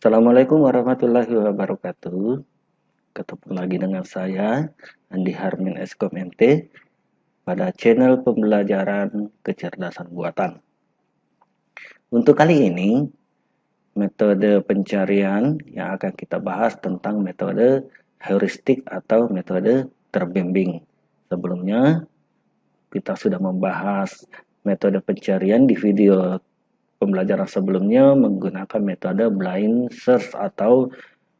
Assalamualaikum warahmatullahi wabarakatuh. Ketemu lagi dengan saya, Andi Harmin Eskom MT, pada channel pembelajaran kecerdasan buatan. Untuk kali ini, metode pencarian yang akan kita bahas tentang metode heuristik atau metode terbimbing. Sebelumnya, kita sudah membahas metode pencarian di video pembelajaran sebelumnya menggunakan metode blind search atau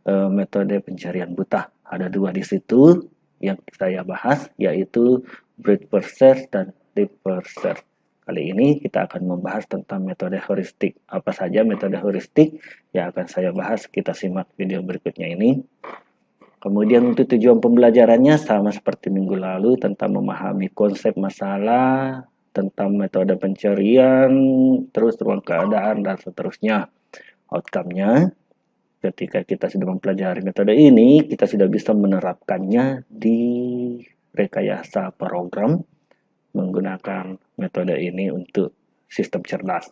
metode pencarian buta. Ada dua di situ yang saya bahas, yaitu breadth first search dan deep first search. Kali ini kita akan membahas tentang metode heuristik. Apa saja metode heuristik yang akan saya bahas? Kita simak video berikutnya ini. Kemudian untuk tujuan pembelajarannya sama seperti minggu lalu, tentang memahami konsep masalah, tentang metode pencarian, terus ruang keadaan, dan seterusnya. Outcome-nya, ketika kita sudah mempelajari metode ini, kita sudah bisa menerapkannya di rekayasa program menggunakan metode ini untuk sistem cerdas.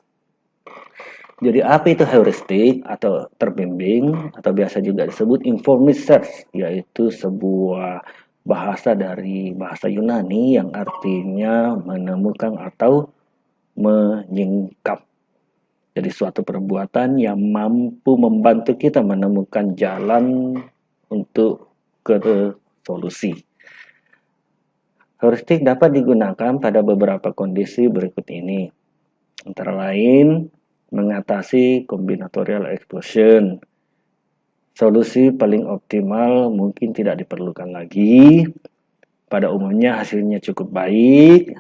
Jadi apa itu heuristik atau terbimbing atau biasa juga disebut informed search, yaitu sebuah bahasa dari bahasa Yunani yang artinya menemukan atau menyingkap. Jadi suatu perbuatan yang mampu membantu kita menemukan jalan untuk ke solusi. Heuristik dapat digunakan pada beberapa kondisi berikut ini. Antara lain, mengatasi combinatorial exclusion. Solusi paling optimal mungkin tidak diperlukan lagi. Pada umumnya hasilnya cukup baik.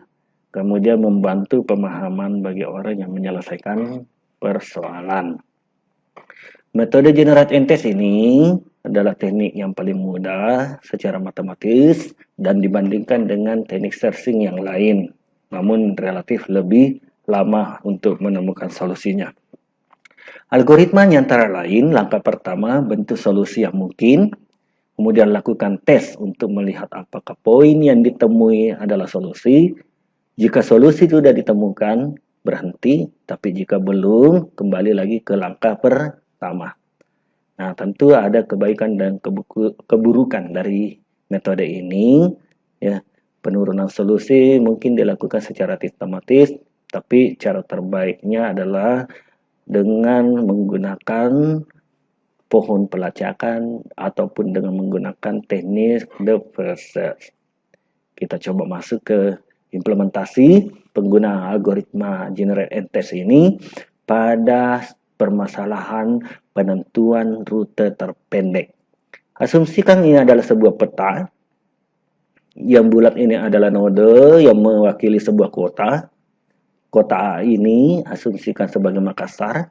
Kemudian membantu pemahaman bagi orang yang menyelesaikan persoalan. Metode generate and test ini adalah teknik yang paling mudah secara matematis dan dibandingkan dengan teknik searching yang lain, namun relatif lebih lama untuk menemukan solusinya. Algoritmanya antara lain, langkah pertama bentuk solusi yang mungkin, kemudian lakukan tes untuk melihat apakah poin yang ditemui adalah solusi. Jika solusi sudah ditemukan, berhenti, tapi jika belum, kembali lagi ke langkah pertama. Nah, tentu ada kebaikan dan keburukan dari metode ini. Ya, penurunan solusi mungkin dilakukan secara sistematis, tapi cara terbaiknya adalah dengan menggunakan pohon pelacakan ataupun dengan menggunakan teknik the first search. Kita coba masuk ke implementasi penggunaan algoritma generate and test ini pada permasalahan penentuan rute terpendek. Asumsikan ini adalah sebuah peta yang bulat ini adalah node yang mewakili sebuah kota. Kota A ini asumsikan sebagai Makassar,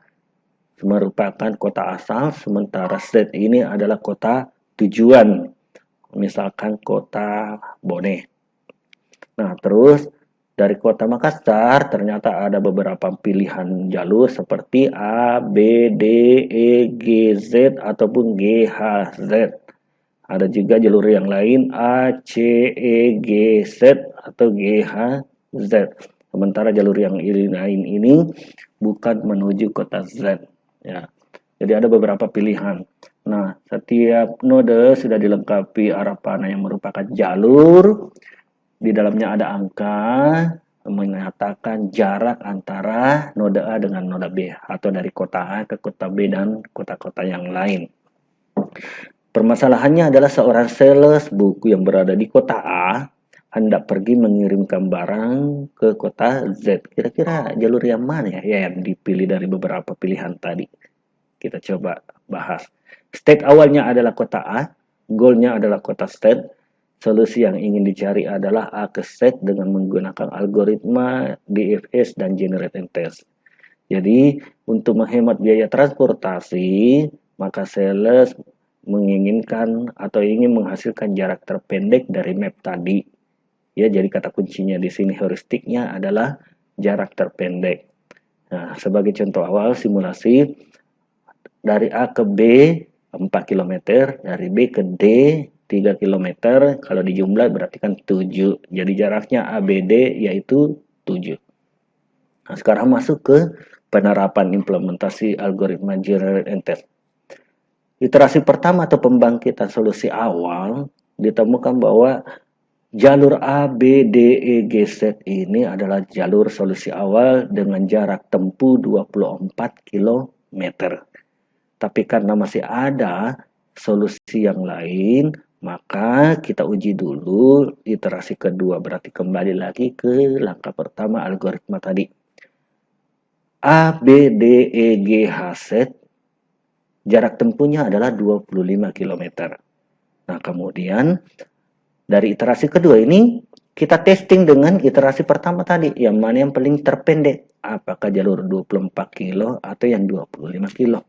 merupakan kota asal, sementara Z ini adalah kota tujuan, misalkan kota Bone. Nah, terus dari kota Makassar ternyata ada beberapa pilihan jalur seperti A, B, D, E, G, Z ataupun G, H, Z. Ada juga jalur yang lain A, C, E, G, Z atau G, H, Z. Sementara jalur yang lain ini bukan menuju kota Z. Ya. Jadi ada beberapa pilihan. Nah, setiap node sudah dilengkapi arah panah yang merupakan jalur. Di dalamnya ada angka menyatakan jarak antara node A dengan node B atau dari kota A ke kota B dan kota-kota yang lain. Permasalahannya adalah seorang sales buku yang berada di kota A hendak pergi mengirimkan barang ke kota Z. Kira-kira jalur yang mana ya yang dipilih dari beberapa pilihan tadi? Kita coba bahas. State awalnya adalah kota A, goalnya adalah kota state. Solusi yang ingin dicari adalah A ke Z dengan menggunakan algoritma DFS dan generate and test. Jadi, untuk menghemat biaya transportasi, maka sales menginginkan atau ingin menghasilkan jarak terpendek dari map tadi. Ya, jadi kata kuncinya di sini heuristiknya adalah jarak terpendek. Nah, sebagai contoh awal simulasi, dari A ke B 4 km, dari B ke D 3 km, kalau dijumlah berarti kan 7. Jadi jaraknya ABD yaitu 7. Nah, sekarang masuk ke penerapan implementasi algoritma generate and test. iterasi pertama atau pembangkitan solusi awal ditemukan bahwa jalur A, B, D, E, G, Z ini adalah jalur solusi awal dengan jarak tempuh 24 km. Tapi karena masih ada solusi yang lain, maka kita uji dulu iterasi kedua. Berarti kembali lagi ke langkah pertama algoritma tadi. A, B, D, E, G, H, Z, jarak tempuhnya adalah 25 km. Nah, kemudian dari iterasi kedua ini, kita testing dengan iterasi pertama tadi, yang mana yang paling terpendek. Apakah jalur 24 kilo atau yang 25 kilo.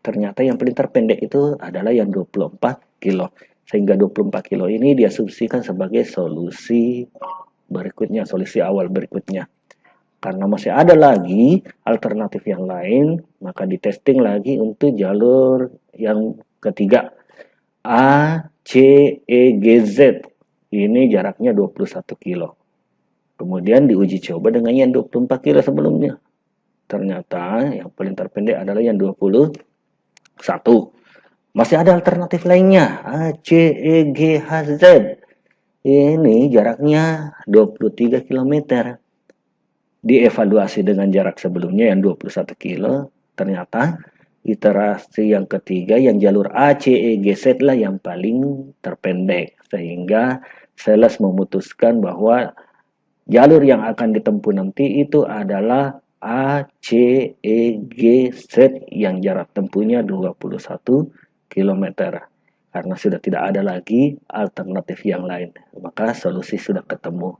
Ternyata yang paling terpendek itu adalah yang 24 kilo. Sehingga 24 kilo ini diasumsikan sebagai solusi berikutnya, solusi awal berikutnya. Karena masih ada lagi alternatif yang lain, maka ditesting lagi untuk jalur yang ketiga. A, C, E, G, Z. Ini jaraknya 21 kilo. Kemudian diuji coba dengan yang 24 kilo sebelumnya. Ternyata yang paling terpendek adalah yang 21. Masih ada alternatif lainnya. A, C, E, G, H, Z. Ini jaraknya 23 km. Dievaluasi dengan jarak sebelumnya yang 21 kilo. Ternyata iterasi yang ketiga yang jalur A, C, E, G, Z lah yang paling terpendek. Sehingga sales memutuskan bahwa jalur yang akan ditempuh nanti itu adalah A, C, E, G, Z yang jarak tempuhnya 21 km. Karena sudah tidak ada lagi alternatif yang lain, maka solusi sudah ketemu.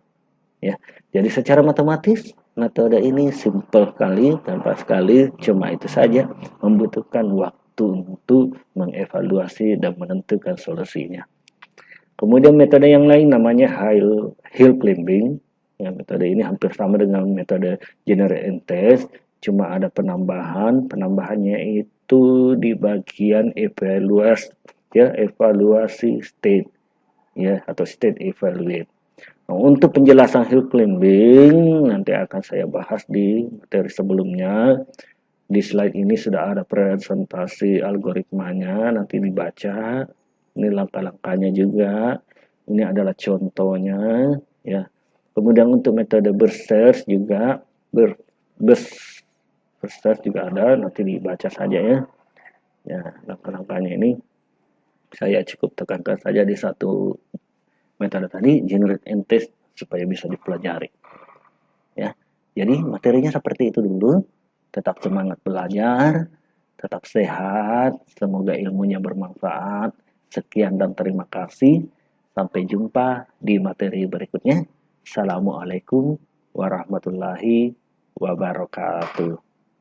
Ya, jadi secara matematis metode ini simple sekali, gampang sekali, cuma itu saja membutuhkan waktu untuk mengevaluasi dan menentukan solusinya. Kemudian metode yang lain namanya hill climbing. Ya, metode ini hampir sama dengan metode generate and test, cuma ada penambahan. Penambahannya itu di bagian evaluasi, ya, evaluasi state, ya, atau state evaluate. Nah, untuk penjelasan hill climbing nanti akan saya bahas di materi sebelumnya. Di slide ini sudah ada presentasi algoritmanya, nanti dibaca. Ini langkah-langkahnya juga. Ini adalah contohnya, ya. Kemudian untuk metode bersearch juga, bersearch juga ada, nanti dibaca saja ya. Ya, langkah-langkahnya ini saya cukup tekankan saja di satu metode tadi, generate and test, supaya bisa dipelajari. Ya, jadi materinya seperti itu dulu. Tetap semangat belajar, tetap sehat, semoga ilmunya bermanfaat. Sekian dan terima kasih. Sampai jumpa di materi berikutnya. Assalamualaikum warahmatullahi wabarakatuh.